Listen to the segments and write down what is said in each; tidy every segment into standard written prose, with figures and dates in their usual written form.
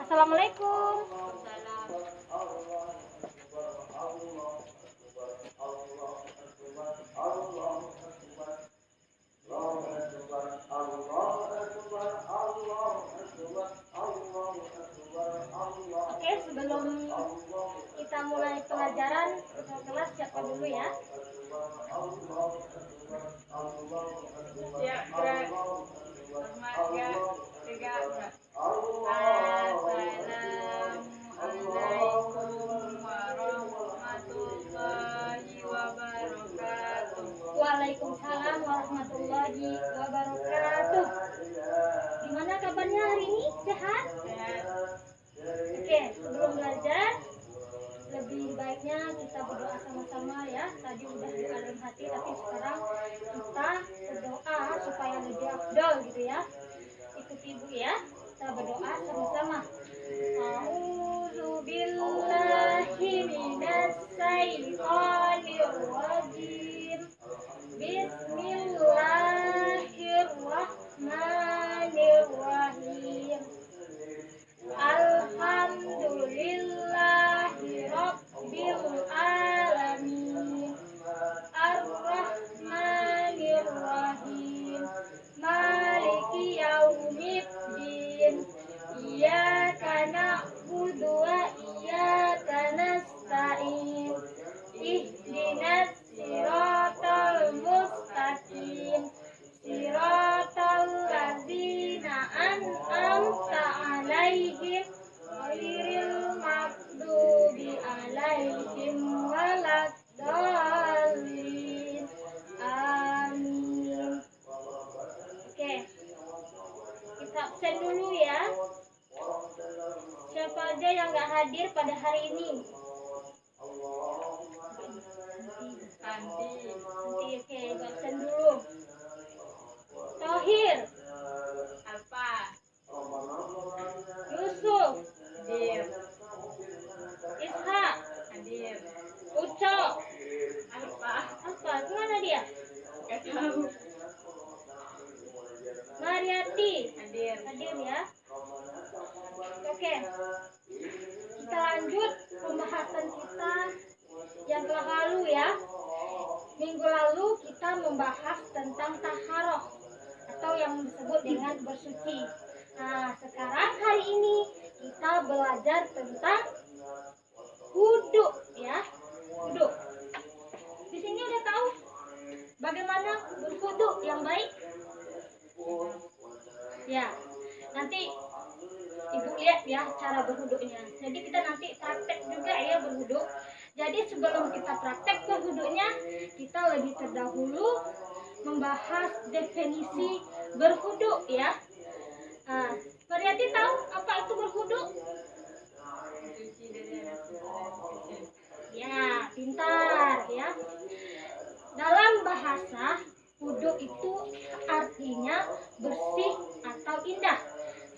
Assalamualaikum. Oke, sebelum kita mulai pelajaran kelas, siapa dulu ya? Ya, gerak. Hormat ya. Tiga, gerak. Assalamualaikum warahmatullahi wabarakatuh. Waalaikumsalam warahmatullahi wabarakatuh. Gimana kabarnya hari ini? Sehat? Sehat. Oke, sebelum belajar lebih baiknya kita berdoa sama-sama ya. Tadi udah di dalam hati, tapi sekarang kita berdoa supaya lebih afdol gitu ya. Ikuti ibu ya. Kita berdoa sama-sama. A'udzubillahi minasyaitonirrajim. Bismillahirrahmanirrahim. Alhamdulillahi rabbil alamin. Ar-Rahmanir-Rahim. Maliki yaumiddin. Iyyaka na'budu wa iyyaka nasta'in. Ihdinas siratal mustaqim. Siratal ladzina an'amta 'alaihim ghairil maghdubi 'alaihim waladdallin. Amin. Oke. Kita absen dulu ya. Siapa aja yang nggak hadir pada hari ini? Nanti. Oke, absen dulu. Tohir, Apa? Yusuf, Hadir. Ishak, Hadir. Uco. Apa? Apa? Kemana dia? Gak tahu. Mariati. Hadir. Hadir ya. Oke. Kita lanjut pembahasan kita yang telah lalu ya. Minggu lalu kita membahas tentang taharoh atau yang disebut dengan bersuci. Nah, sekarang hari ini kita belajar tentang wudu ya. Wudu. Di sini udah tahu bagaimana berwudu yang baik? Ya. Nanti Ibu lihat ya cara berwudunya. Jadi kita nanti praktek juga ya berwudu. Jadi sebelum kita praktek berwudunya, kita lebih terdahulu membahas definisi berwudu ya. Nah, Mariati tahu apa itu berwudu? Cuci dari anak kecil. Ya, pintar ya. Dalam bahasa, wudu itu artinya bersih atau indah.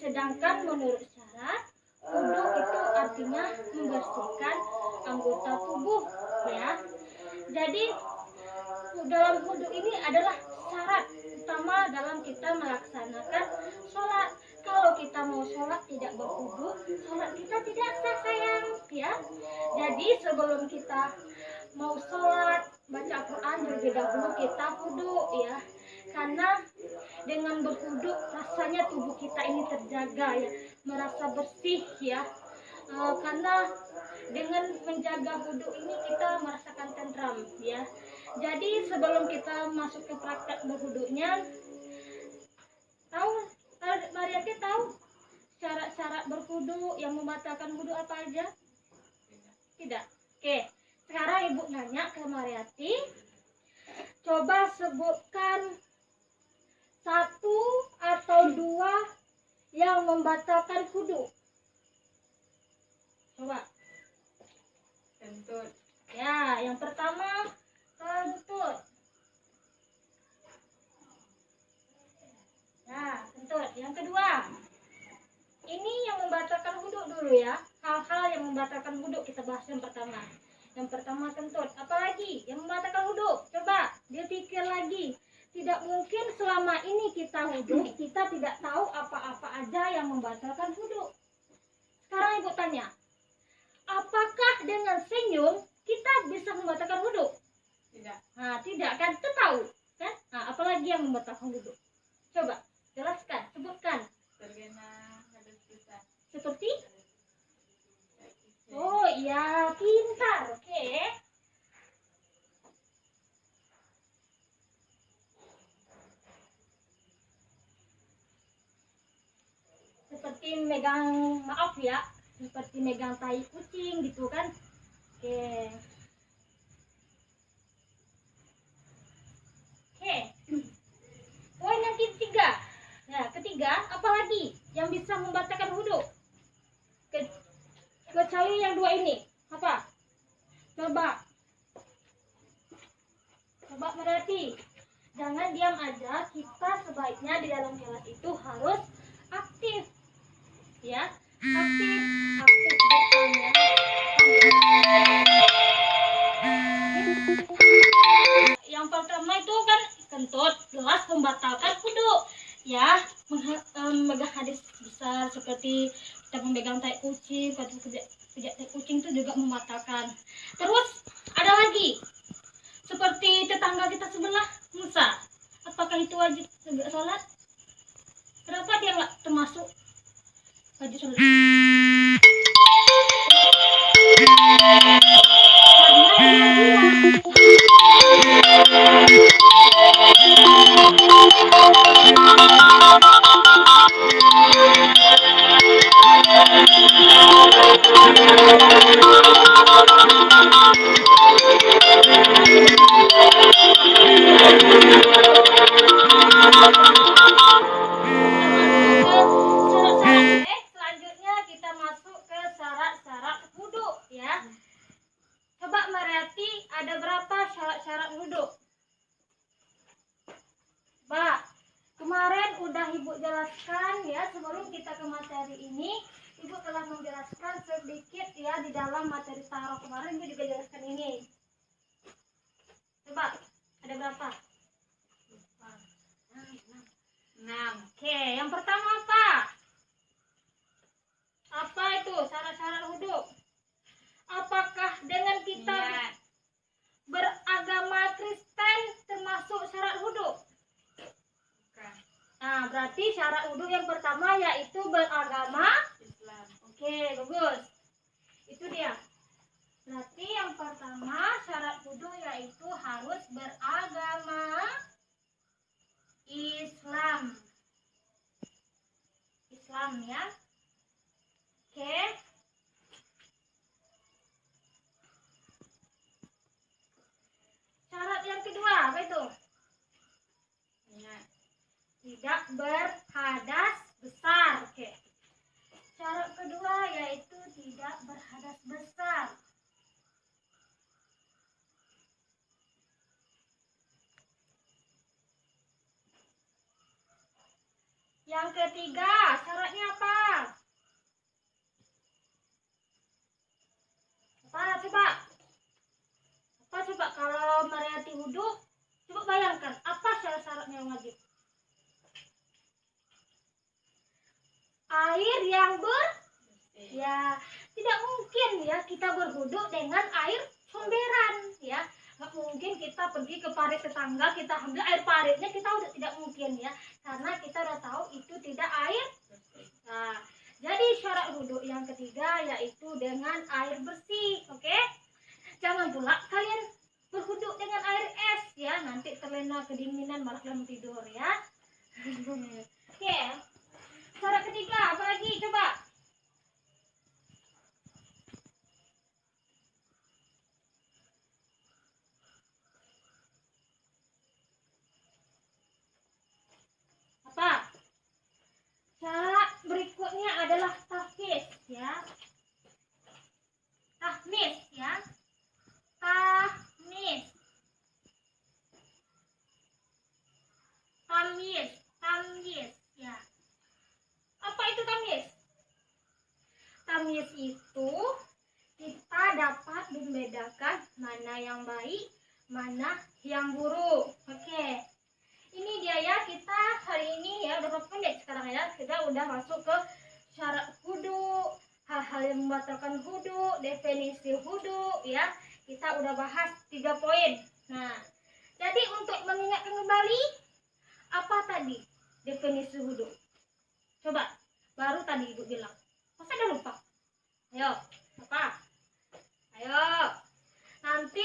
Sedangkan menurut syarat, wudu itu artinya membersihkan anggota tubuh ya. Jadi dalam wudu ini adalah syarat utama dalam kita melaksanakan sholat. Kalau kita mau sholat tidak berwudu, sholat kita tidak sah sayang ya. Jadi sebelum kita mau sholat baca Al-Quran terlebih dahulu kita wudu ya. Karena dengan berwudu rasanya tubuh kita ini terjaga ya, merasa bersih ya. Karena dengan menjaga wudu ini kita merasakan tentram ya. Jadi sebelum kita masuk ke praktek berwudunya, tahu Mariati tahu syarat-syarat berwudu yang membatalkan wudu apa aja? Tidak. Oke, sekarang Ibu nanya ke Mariati, coba sebutkan satu atau dua yang membatalkan wudu. Coba. Kentut. Ya, yang pertama kentut. Nah, kentut. Yang kedua, ini yang membatalkan wudu dulu ya. Hal-hal yang membatalkan wudu kita bahas yang pertama. Yang pertama kentut. Apalagi yang membatalkan wudu? Coba dia pikir lagi. Tidak mungkin selama ini kita wudu kita tidak tahu apa-apa aja yang membatalkan wudu. pertanyaannya, apakah dengan senyum kita bisa membatalkan wudhu? Tidak. Nah, tidak kan? Itu tahu kan? Nah, apalagi yang membatalkan wudhu? Coba jelaskan, sebutkan. Terkena hadas besar. Seperti? Oh iya, pintar. Oke. Seperti megang, maaf ya, seperti megang tai kucing gitu kan? Oke. Oke. Poin yang ketiga. Nah, ketiga, apalagi yang bisa membatalkan wudhu? Kecuali yang dua ini. Apa? Coba berarti jangan diam aja. Kita sebaiknya di dalam kelas itu harus aktif, ya, aktif bertanya. Yang pertama itu kan kentut, jelas membatalkan wudhu, ya, memegang hadis besar seperti kita memegang tai kucing, pijak tai kucing itu juga membatalkan. Terus ada lagi seperti tetangga kita sebelah Musa, apakah itu wajib sholat? Kenapa dia nggak termasuk wajib sholat? Karena dia selanjutnya kita masuk ke syarat-syarat wudhu, ya. Coba Mariati, ada berapa syarat-syarat wudhu? Mbak, kemarin udah Ibu jelaskan ya, sebelum kita ke materi ini Ibu telah menjelaskan sedikit ya di dalam materi taruh kemarin. Ibu juga jelaskan ini. Coba, ada berapa? 6. Oke, yang pertama apa? Apa itu syarat-syarat wudhu? Apakah dengan kita beragama Kristen termasuk syarat wudhu? Nah, berarti syarat wudhu yang pertama yaitu beragama Islam. Oke, bagus. Itu dia. Berarti yang pertama syarat wudhu yaitu harus beragama Islam. Islam ya. Oke. Syarat yang kedua apa itu? Tidak berhadas besar. Oke. Syarat kedua yaitu tidak berhadas besar. Yang ketiga, syaratnya apa? Coba. Apa coba kalau Mariati wudhu, coba bayangkan apa syarat-syaratnya yang wajib? Air yang ya, tidak mungkin ya kita berwudhu dengan air comberan ya. Nggak mungkin kita pergi ke parit tetangga, kita ambil air paritnya, kita udah tidak mungkin ya, karena kita udah tahu itu tidak air. Nah, jadi syarat wudhu yang ketiga yaitu dengan air bersih, oke? Jangan pula kalian berwudhu dengan air es ya, nanti terlena kedinginan malah belum tidur ya. Oke. Syarat ketiga apa lagi coba? Apa? Syarat berikutnya adalah tahmis ya. Tahmis ya. Tamyiz ya. Apa itu tamyiz? Tamyiz itu kita dapat membedakan mana yang baik, mana yang buruk. Oke. Ini dia ya, kita hari ini ya udah berapa menit sekarang ya. Kita udah masuk ke syarat wudhu, hal-hal hal-hal yang membatalkan wudu, definisi wudu ya. Kita udah bahas 3 poin. Nah, jadi untuk mengingatkan kembali apa tadi definisi wudu? Coba, baru tadi Ibu bilang. Masa udah lupa? Ayo, apa? Ayo. Nanti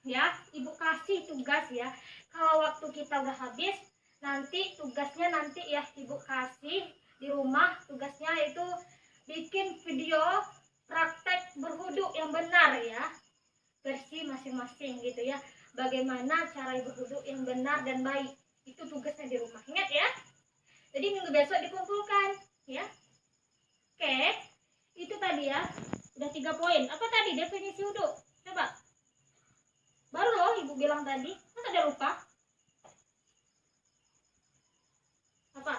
ya, Ibu kasih tugas ya. Kalau waktu kita udah habis, nanti tugasnya nanti ya Ibu kasih di rumah. Tugasnya itu bikin video praktek berwudu yang benar ya. Versi masing-masing gitu ya. Bagaimana cara berwudu yang benar dan baik. Itu tugasnya di rumah. Ingat ya. Jadi minggu besok dikumpulkan ya. Oke. Itu tadi ya. Udah 3 poin. Apa tadi definisi wudu? Coba. Baru loh Ibu bilang tadi. Masa udah lupa? Apa?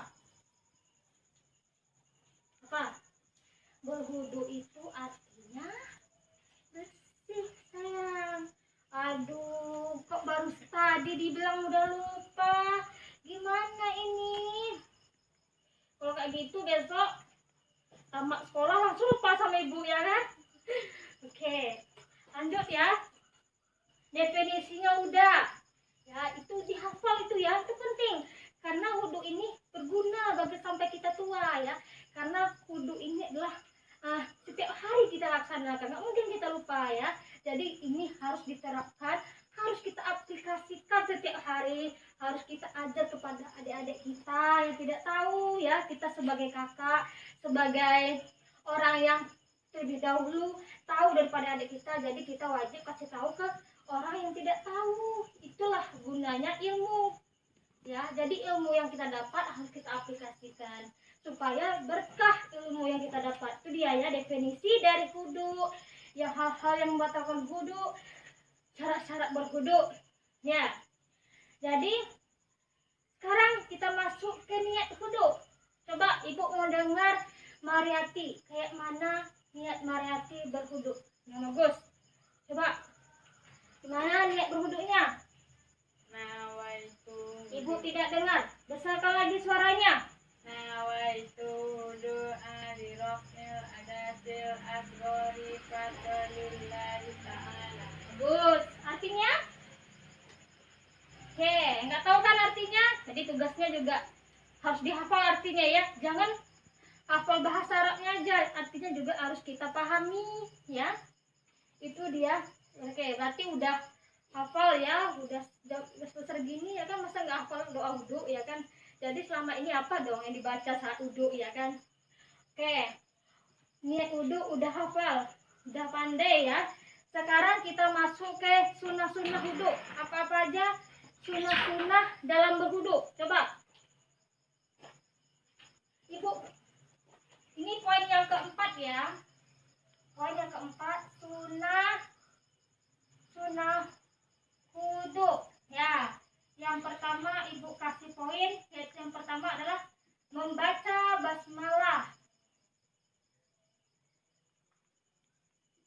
Apa? Berwudu itu artinya bersih sayang. Aduh, kok baru tadi dibilang udah lupa? Gimana ini? Kalau kayak gitu besok tamat sekolah langsung lupa sama Ibu ya kan? Oke, lanjut ya. Definisinya udah. Ya, itu dihafal itu ya, itu penting. Karena wudu ini berguna bagi sampai kita tua ya. Karena wudu ini adalah setiap hari kita laksanakan, nggak mungkin kita lupa ya. Jadi ini harus diterapkan, harus kita aplikasikan setiap hari, harus kita ajar kepada adik-adik kita yang tidak tahu ya. Kita sebagai kakak, sebagai orang yang lebih dahulu tahu daripada adik kita, jadi kita wajib kasih tahu ke orang yang tidak tahu. Itulah gunanya ilmu ya. Jadi ilmu yang kita dapat harus kita aplikasikan supaya berkah ilmu yang kita dapat. Itu dia ya definisi dari wudu ya, hal-hal yang membatalkan wudu, syarat-syarat berwudu ya. Jadi sekarang kita masuk ke niat wudu. Coba Ibu mau dengar Mariati kayak mana niat Mariati berwudu yang bagus. Coba gimana niat berwudunya? Nawaitu. Ibu tidak dengar. Besarkan lagi suaranya. Nawaitu doa di rofil adasil asgori fatolillahi ta'ala. Bagus. Artinya? Oke, nggak tahu kan artinya? Jadi tugasnya juga harus dihafal artinya ya. Jangan hafal bahasa Arabnya aja, artinya juga harus kita pahami ya. Itu dia. Oke, berarti udah hafal ya, udah sebesar gini ya kan, masa nggak hafal doa wudu ya kan. Jadi selama ini apa dong yang dibaca saat wudu ya kan. Oke, niat wudu udah hafal, udah pandai ya. Sekarang kita masuk ke sunnah-sunnah wudu. Apa-apa aja sunnah-sunnah dalam berwudu. Coba Ibu, ini poin yang keempat ya. Poin yang keempat, sunnah wudu ya. Yang pertama Ibu kasih poin, yang pertama adalah membaca basmalah.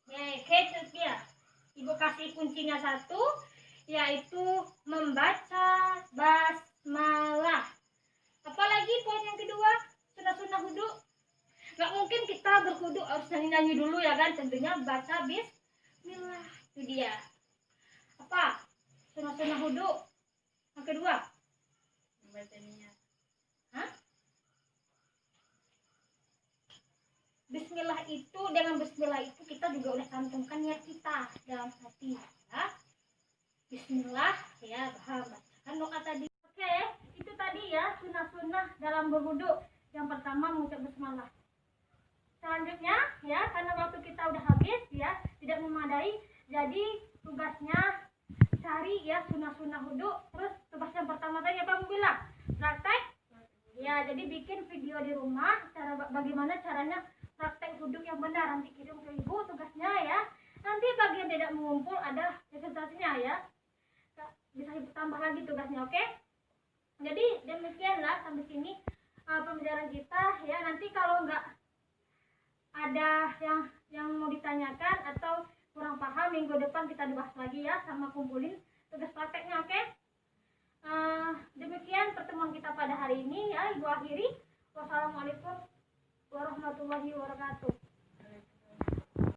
Oke, itu dia. Ibu kasih kuncinya 1, yaitu membaca basmalah. Apalagi poin yang kedua, sunnah wudu. Nggak mungkin kita berwudu harus nyanyi-nyanyi dulu ya kan, tentunya baca bismillah. Itu dia. Apa? Sunnah wudu. Yang kedua, Membaca niat. hah? Bismillah itu, dengan bismillah itu kita juga udah cantumkan niat kita dalam hati ya. Bismillah ya, bacakan doa tadi. Oke, itu tadi ya sunnah-sunnah dalam berwudu. Yang pertama mengucap bismillah. Selanjutnya ya, karena waktu kita udah habis ya, tidak memadai, jadi tugasnya cari ya sunnah-sunnah wudu. Terus tugas yang pertama tadi apa aku bilang? Praktek ya, jadi bikin video di rumah bagaimana caranya praktek wudu yang benar. Nanti kirim ke Ibu tugasnya ya. Nanti bagian tidak mengumpul ada presentasinya ya, bisa Ibu tambah lagi tugasnya. Oke, jadi demikianlah sampai sini pembelajaran kita ya. Nanti kalau nggak ada yang mau ditanyakan atau kurang paham, minggu depan kita dibahas lagi ya, sama kumpulin tugas prakteknya. Oke, demikian pertemuan kita pada hari ini ya. Ibu akhiri. Wassalamualaikum warahmatullahi wabarakatuh.